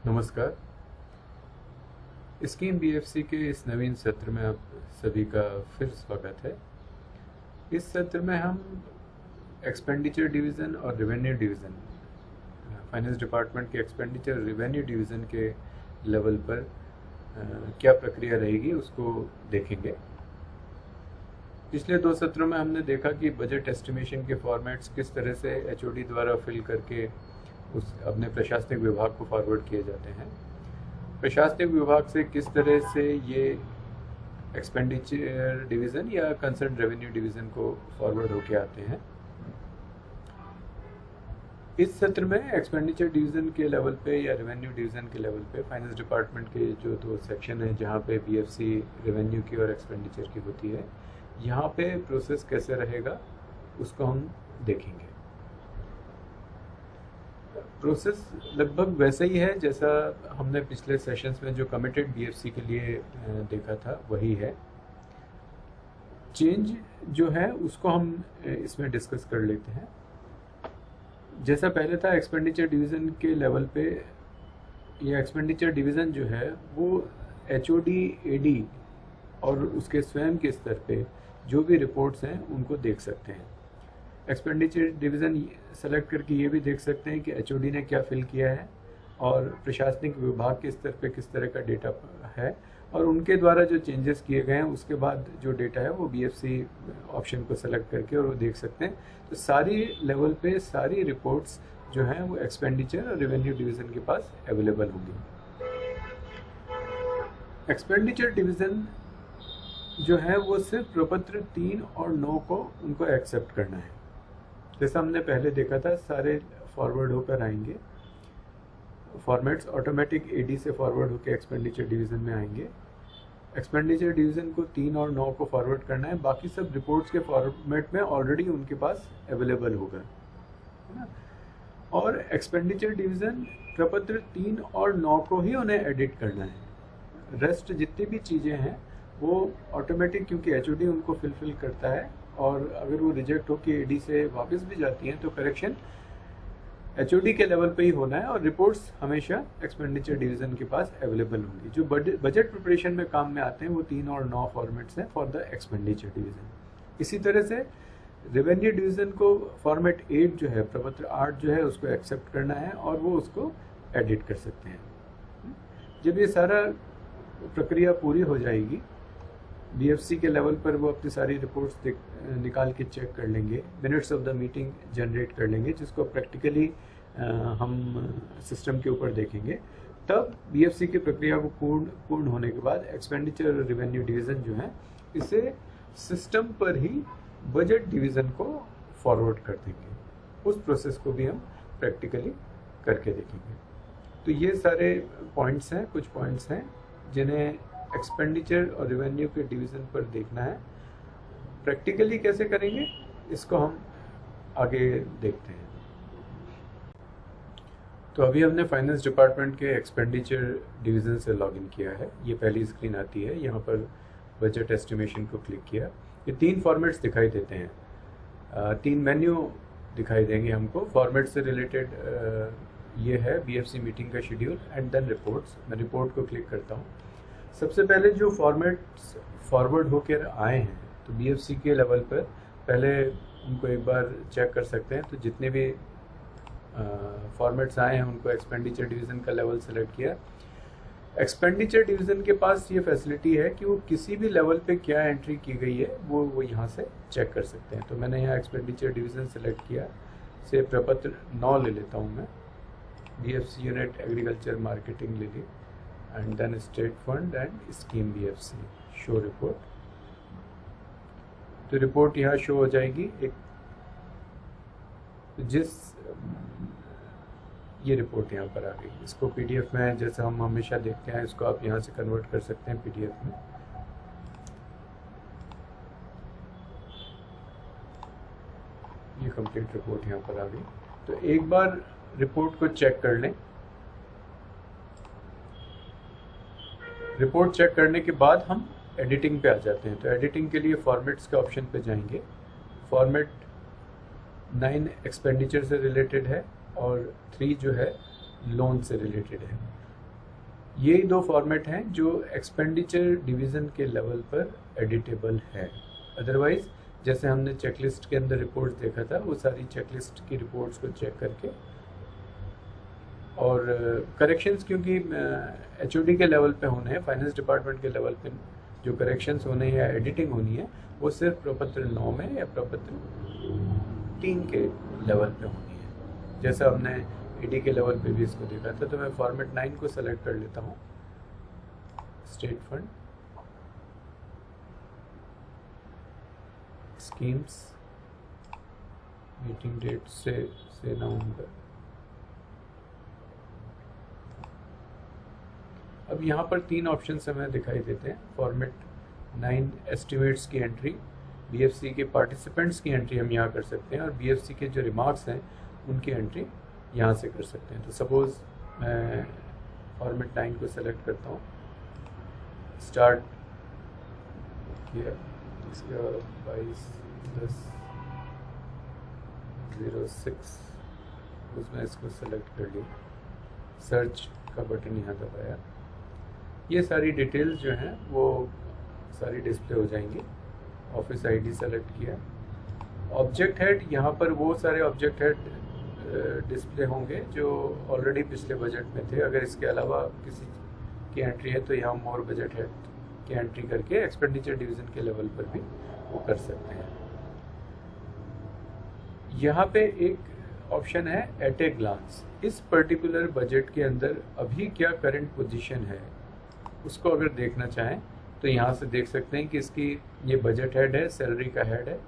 नमस्कार। Scheme BFC के इस नवीन सत्र में आप सभी का फिर स्वागत है। इस सत्र में हम एक्सपेंडिचर डिवीज़न और रेवेन्यू डिवीज़न, फाइनेंस डिपार्टमेंट के एक्सपेंडिचर रेवेन्यू डिवीज़न के लेवल पर क्या प्रक्रिया रहेगी उसको देखेंगे। पिछले 2 सत्रों में हमने देखा कि बजट एस्टिमेशन के फॉर्मेट्स किस तरह से एचओडी द्वारा फिल करके उस अपने प्रशासनिक विभाग को फॉरवर्ड किए जाते हैं। प्रशासनिक विभाग से किस तरह से ये एक्सपेंडिचर डिवीज़न या कंसर्न रेवेन्यू डिवीज़न को फॉरवर्ड होके आते हैं। इस सत्र में एक्सपेंडिचर डिवीज़न के लेवल पे या रेवेन्यू डिवीज़न के लेवल पे फाइनेंस डिपार्टमेंट के जो 2 सेक्शन हैं जहाँ पे बीएफसी रेवेन्यू की और एक्सपेंडिचर की होती है, यहाँ पे प्रोसेस कैसे रहेगा उसको हम देखेंगे। प्रोसेस लगभग वैसा ही है जैसा हमने पिछले सेशंस में जो कमिटेड बीएफसी के लिए देखा था, वही है। चेंज जो है उसको हम इसमें डिस्कस कर लेते हैं। जैसा पहले था एक्सपेंडिचर डिवीज़न के लेवल पे, या एक्सपेंडिचर डिवीज़न जो है वो एचओडी, एडी और उसके स्वयं के स्तर पे जो भी रिपोर्ट्स हैं उनको देख सकते हैं। एक्सपेंडिचर डिवीज़न सेलेक्ट करके ये भी देख सकते हैं कि एचओडी ने क्या फिल किया है और प्रशासनिक विभाग के स्तर पे किस तरह का डेटा है, और उनके द्वारा जो चेंजेस किए गए हैं उसके बाद जो डेटा है वो बीएफसी ऑप्शन को सेलेक्ट करके और वो देख सकते हैं। तो सारी लेवल पे सारी रिपोर्ट्स जो हैं वो एक्सपेंडिचर और रेवेन्यू डिवीज़न के पास अवेलेबल होंगी। एक्सपेंडिचर डिवीज़न जो है वो सिर्फ प्रपत्र 3 और 9 को उनको एक्सेप्ट करना है। जैसा हमने पहले देखा था, सारे फॉरवर्ड होकर आएंगे, फॉर्मेट्स ऑटोमेटिक एडी से फॉरवर्ड होकर एक्सपेंडिचर डिवीज़न में आएंगे। एक्सपेंडिचर डिवीज़न को 3 और 9 को फॉरवर्ड करना है, बाकी सब रिपोर्ट्स के फॉर्मेट में ऑलरेडी उनके पास अवेलेबल होगा, है ना। और एक्सपेंडिचर डिवीज़न प्रपत्र 3 और 9 को ही उन्हें एडिट करना है। रेस्ट जितनी भी चीज़ें हैं वो ऑटोमेटिक, क्योंकि एचओडी उनको फिल करता है, और अगर वो रिजेक्ट होकर एडी से वापस भी जाती हैं तो करेक्शन एचओडी के लेवल पे ही होना है, और रिपोर्ट्स हमेशा एक्सपेंडिचर डिवीज़न के पास अवेलेबल होंगी। जो बजट प्रिपरेशन में काम में आते हैं वो 3 और 9 फॉर्मेट्स हैं फॉर द एक्सपेंडिचर डिवीज़न। इसी तरह से रेवेन्यू डिवीज़न को फॉर्मेट 8 जो है, प्रपत्र 8 जो है, उसको एक्सेप्ट करना है और वो उसको एडिट कर सकते हैं। जब ये सारा प्रक्रिया पूरी हो जाएगी, बीएफसी के लेवल पर वो अपनी सारी रिपोर्ट्स निकाल के चेक कर लेंगे, minutes of the meeting generate कर लेंगे, जिसको प्रैक्टिकली हम सिस्टम के ऊपर देखेंगे। तब बीएफसी की प्रक्रिया को पूर्ण होने के बाद एक्सपेंडिचर और रेवेन्यू डिवीज़न जो है इसे सिस्टम पर ही बजट डिवीज़न को फॉरवर्ड कर देंगे। उस प्रोसेस को भी हम प्रैक्टिकली करके देखेंगे। तो ये सारे पॉइंट्स हैं, कुछ पॉइंट्स हैं जिन्हें एक्सपेंडिचर और रेवेन्यू के डिवीज़न पर देखना है। प्रैक्टिकली कैसे करेंगे इसको हम आगे देखते हैं। तो अभी हमने फाइनेंस डिपार्टमेंट के एक्सपेंडिचर डिवीज़न से लॉगिन किया है। ये पहली स्क्रीन आती है, यहाँ पर बजट एस्टिमेशन को क्लिक किया। ये 3 फॉर्मेट्स दिखाई देते हैं, 3 मेन्यू दिखाई देंगे हमको। फॉर्मेट से रिलेटेड ये है बीएफसी मीटिंग का शेड्यूल एंड देन रिपोर्ट्स। मैं रिपोर्ट को क्लिक करता हूँ। सबसे पहले जो फॉर्मेट्स फॉरवर्ड होकर आए हैं, तो बीएफसी के लेवल पर पहले उनको एक बार चेक कर सकते हैं। तो जितने भी फॉर्मेट्स आए हैं उनको एक्सपेंडिचर डिवीज़न का लेवल सेलेक्ट किया। एक्सपेंडिचर डिवीज़न के पास ये फैसिलिटी है कि वो किसी भी लेवल पे क्या एंट्री की गई है वो यहाँ से चेक कर सकते हैं। तो मैंने यहाँ एक्सपेंडिचर डिवीज़न सेलेक्ट किया, से प्रपत्र 9 ले लेता हूँ मैं, बीएफसी यूनिट एग्रीकल्चर मार्केटिंग ले ली, and then state fund and scheme BFC show report। तो रिपोर्ट यहाँ शो हो जाएगी। एक ये रिपोर्ट यहाँ पर आ गई। इसको पीडीएफ में, जैसे हम हमेशा देखते हैं, इसको आप यहाँ से कन्वर्ट कर सकते हैं पीडीएफ में। ये कंप्लीट रिपोर्ट यहाँ पर आ गई। तो एक बार रिपोर्ट को चेक कर लें। रिपोर्ट चेक करने के बाद हम एडिटिंग पे आ जाते हैं। तो एडिटिंग के लिए फॉर्मेट्स के ऑप्शन पे जाएंगे। फॉर्मेट 9 एक्सपेंडिचर से रिलेटेड है और 3 जो है लोन से रिलेटेड है। यही दो फॉर्मेट हैं जो एक्सपेंडिचर डिवीज़न के लेवल पर एडिटेबल है। अदरवाइज जैसे हमने चेकलिस्ट के अंदर रिपोर्ट्स देखा था, वो सारी चेकलिस्ट की रिपोर्ट्स को चेक करके और करेक्शंस, क्योंकि HOD के लेवल पे होने हैं, फाइनेंस डिपार्टमेंट के लेवल पे जो करेक्शंस होने हैं या एडिटिंग होनी है वो सिर्फ प्रपत्र 9 में या प्रपत्र 3 के लेवल पे होनी है। जैसा हमने ED के लेवल पे भी इसको देखा था। तो मैं फॉर्मेट 9 को सेलेक्ट कर लेता हूँ, state fund, schemes, meeting date से नवंबर। अब यहाँ पर 3 ऑप्शन हमें दिखाई देते हैं। फॉर्मेट 9 एस्टिमेट्स की एंट्री, BFC के पार्टिसिपेंट्स की एंट्री हम यहाँ कर सकते हैं और BFC के जो रिमार्क्स हैं उनकी एंट्री यहाँ से कर सकते हैं। तो सपोज़ मैं फॉर्मेट 9 को सेलेक्ट करता हूँ, स्टार्ट किया, इसका 22/10/06 उसमें इसको सेलेक्ट कर लिया, सर्च का बटन यहाँ दबाया, ये सारी डिटेल्स जो हैं वो सारी डिस्प्ले हो जाएंगी। ऑफिस ID सेलेक्ट किया, ऑब्जेक्ट हेड, यहाँ पर वो सारे ऑब्जेक्ट हेड डिस्प्ले होंगे जो ऑलरेडी पिछले बजट में थे। अगर इसके अलावा किसी की एंट्री है तो यहाँ मोर बजट हेड की एंट्री करके एक्सपेंडिचर डिवीज़न के लेवल पर भी वो कर सकते हैं। यहाँ पे एक ऑप्शन है एट ए ग्लांस, इस पर्टिकुलर बजट के अंदर अभी क्या करंट पोजीशन है उसको अगर देखना चाहें तो यहाँ से देख सकते हैं कि इसकी ये बजट हेड है, सैलरी का हेड है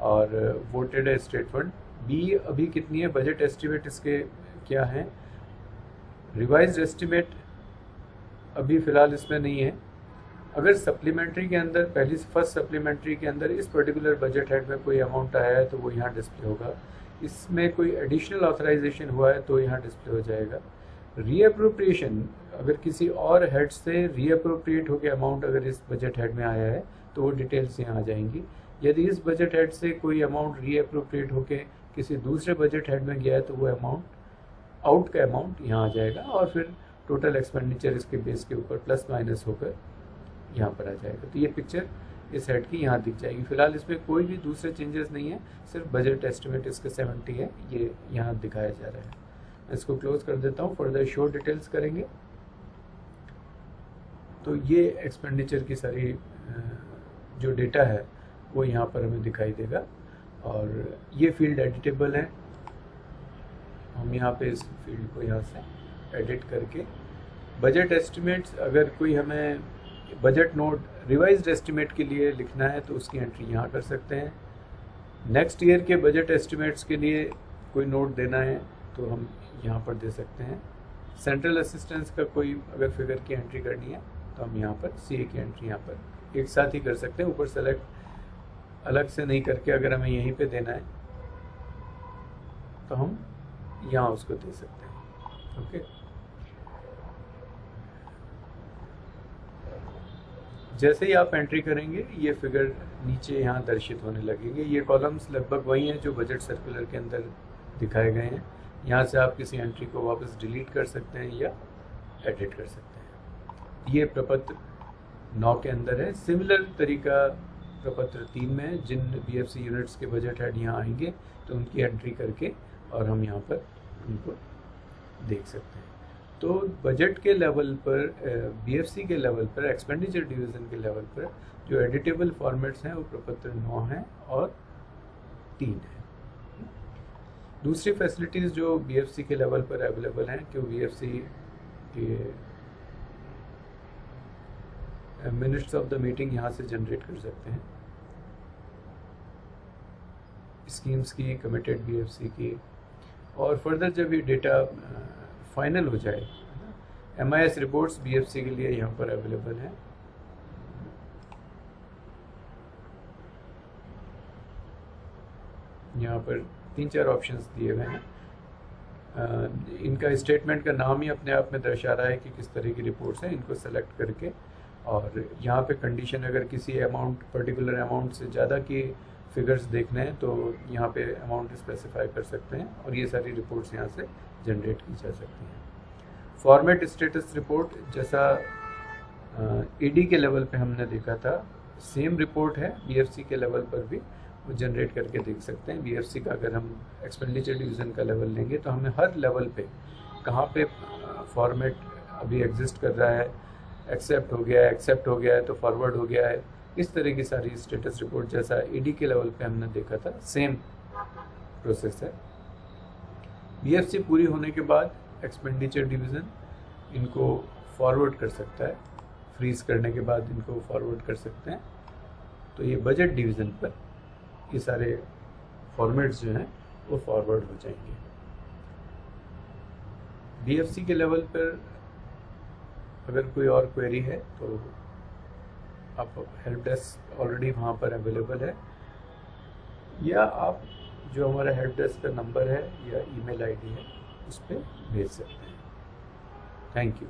और वोटेड है स्टेट फंड। बी अभी कितनी है, बजट एस्टिमेट इसके क्या है, रिवाइज्ड एस्टिमेट अभी फ़िलहाल इसमें नहीं है। अगर सप्लीमेंट्री के अंदर फर्स्ट सप्लीमेंट्री के अंदर इस पर्टिकुलर बजट हेड में कोई अमाउंट आया है तो वो यहाँ डिस्प्ले होगा। इसमें कोई एडिशनल ऑथराइजेशन हुआ है तो यहाँ डिस्प्ले हो जाएगा। रीअप्रोप्रिएशन, अगर किसी और हेड से रीअप्रोप्रिएट होकर अमाउंट अगर इस बजट हेड में आया है तो वो डिटेल्स यहाँ आ जाएंगी। यदि इस बजट हेड से कोई अमाउंट रीअप्रोप्रिएट होकर किसी दूसरे बजट हेड में गया है तो वो अमाउंट, आउट का अमाउंट यहाँ आ जाएगा और फिर टोटल एक्सपेंडिचर इसके बेस के ऊपर प्लस माइनस होकर यहाँ पर आ जाएगा। तो ये पिक्चर इस हेड की यहाँ दिख जाएगी। फिलहाल इसमें कोई भी दूसरे चेंजेस नहीं है, सिर्फ बजट एस्टिमेट इसके 70 है, ये यहाँ दिखाया जा रहा है। इसको क्लोज कर देता हूँ, फर्दर शो डिटेल्स करेंगे तो ये एक्सपेंडिचर की सारी जो डेटा है वो यहाँ पर हमें दिखाई देगा और ये फील्ड एडिटेबल है। हम यहाँ पे इस फील्ड को यहाँ से एडिट करके बजट एस्टिमेट्स, अगर कोई हमें बजट नोट रिवाइज्ड एस्टिमेट के लिए लिखना है तो उसकी एंट्री यहाँ कर सकते हैं। नेक्स्ट ईयर के बजट एस्टिमेट्स के लिए कोई नोट देना है तो हम यहाँ पर दे सकते हैं। सेंट्रल असिस्टेंस का कोई अगर फिगर की एंट्री करनी है तो हम यहाँ पर CA की एंट्री यहाँ पर एक साथ ही कर सकते हैं, ऊपर सेलेक्ट अलग से नहीं करके अगर हमें यहीं पे देना है तो हम यहाँ उसको दे सकते हैं। ओके, जैसे ही आप एंट्री करेंगे ये फिगर नीचे यहाँ दर्शित होने लगेंगे। ये कॉलम्स लगभग वही हैं जो बजट सर्कुलर के अंदर दिखाए गए हैं। यहाँ से आप किसी एंट्री को वापस डिलीट कर सकते हैं या एडिट कर सकते हैं। ये प्रपत्र 9 के अंदर है। सिमिलर तरीका प्रपत्र 3 में है। जिन BFC यूनिट्स के बजट हेड यहाँ आएंगे तो उनकी एंट्री करके और हम यहाँ पर उनको देख सकते हैं। तो बजट के लेवल पर, BFC के लेवल पर, एक्सपेंडिचर डिवीज़न के लेवल पर जो एडिटेबल फॉर्मेट्स हैं वो प्रपत्र 9 हैं और 3 है। दूसरी फैसिलिटीज़ जो BFC के लेवल पर अवेलेबल हैं, कि BFC के मिनट्स ऑफ द मीटिंग यहाँ से जनरेट कर सकते हैं, स्कीम्स की, कमिटेड BFC की, और फर्दर जब ये डेटा फाइनल हो जाए, MIS रिपोर्ट्स BFC के लिए यहाँ पर अवेलेबल हैं। यहाँ पर 3-4 ऑप्शंस दिए हुए हैं। इनका स्टेटमेंट का नाम ही अपने आप में दर्शा रहा है कि किस तरह की रिपोर्ट्स हैं। इनको सेलेक्ट करके और यहाँ पे कंडीशन, अगर किसी अमाउंट, पर्टिकुलर अमाउंट से ज़्यादा की फिगर्स देखने हैं तो यहाँ पे अमाउंट स्पेसिफाई कर सकते हैं और ये सारी रिपोर्ट्स यहाँ से जनरेट की जा सकती हैं। फॉर्मेट स्टेटस रिपोर्ट जैसा ईडी के लेवल पे हमने देखा था, सेम रिपोर्ट है बीएफसी के लेवल पर भी वो जनरेट करके देख सकते हैं। बीएफसी का अगर हम एक्सपेंडिचर डिवीज़न का लेवल लेंगे तो हमें हर लेवल पे कहाँ पे फॉर्मेट अभी एग्जिस्ट कर रहा है, एक्सेप्ट हो गया है तो फॉरवर्ड हो गया है, इस तरह की सारी स्टेटस रिपोर्ट जैसा ईडी के लेवल पे हमने देखा था, सेम प्रोसेस है। बीएफसी पूरी होने के बाद एक्सपेंडिचर डिवीज़न इनको फॉरवर्ड कर सकता है, फ्रीज करने के बाद इनको फॉरवर्ड कर सकते हैं। तो ये बजट डिवीज़न पर ये सारे फॉर्मेट्स जो हैं वो फॉरवर्ड हो जाएंगे। बीएफसी के लेवल पर अगर कोई और क्वेरी है तो आप हेल्प डेस्क ऑलरेडी वहाँ पर अवेलेबल है, या आप जो हमारा हेल्प डेस्क का नंबर है या ईमेल आईडी है उस पर भेज सकते हैं। Thank you.